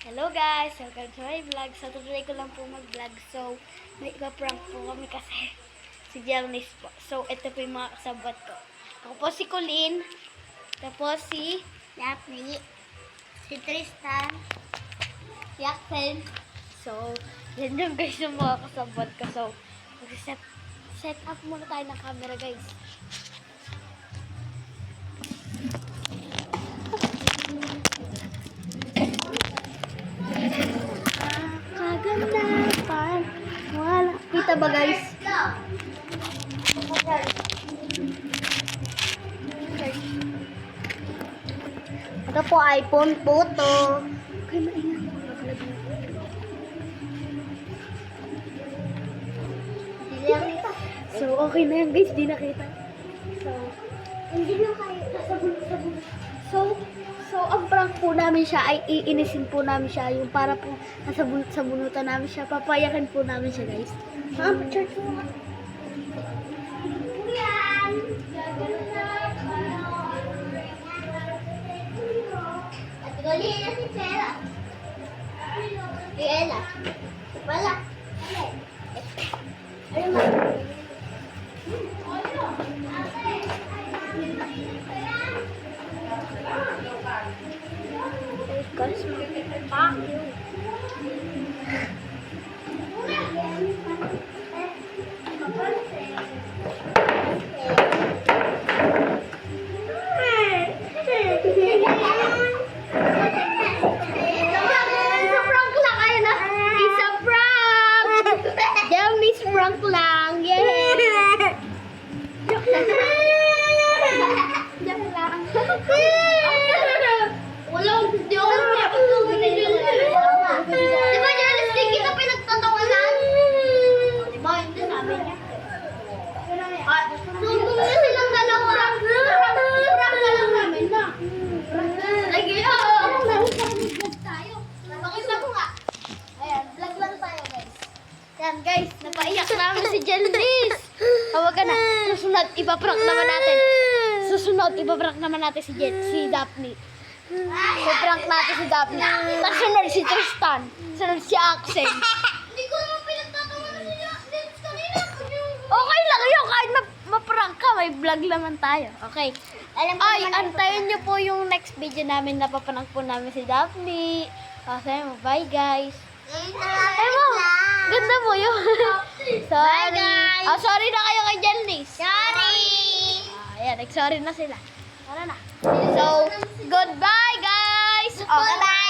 Hello guys! Welcome to my vlog. So today ko lang po mag-vlog. So may ipa-prank po kami kasi si Jelnis po. So ito po yung mga kasabot ko. Ako po si Colleen. Tapos si Daphne, si Tristan, si Axel. So yan yung guys yung mga kasabot ko. So set up muna tayo ng camera guys. Kaganda pa. Wala. Kita ba guys? Ito po iPhone photo. Okay, maingat. So, okay na yan guys. Di nakita. So, Hindi mo kayo sabon. So, ang prank po namin siya ay iinisin po namin siya. Yung para po sa bunutan namin siya. Papayakan po namin siya guys. Church mo. Yan! At guli na si Pera. Ella. Wala. Ano ba? Guys, prank lang. Yay! Joke lang. Di ako Di ba dyan, hindi kita pinagtatawanan? Di ba, hindi sabi niya. Sumbong na silang dalawa. Prank ka lang namin na. Lagi, vlog tayo. Pakita ko nga. Ayan, vlog lang tayo guys. Yan guys, napaiyak namin si Jelnis. Hawag ka na. Susunod, ipaprank naman natin. Ipaprank naman natin si Daphne. Ipaprank natin si Daphne. Tapos sunod si Tristan. Sunod si Axel. Hindi ko naman pinagtatawanan nila. Dance kanina. Okay lang yun. Kahit maprank ka, may vlog naman tayo. Okay. Alam ko Ay, naman antayin nyo po yung next video namin na paprank po namin si Daphne. Okay, bye guys. Ay mo, ganda mo yun. Sorry. Bye, guys. Oh, sorry na kayo kay Jelnis. Sorry! Ayan, nag-sorry na sila. Tara na. So, goodbye guys. Oh, Bye-bye!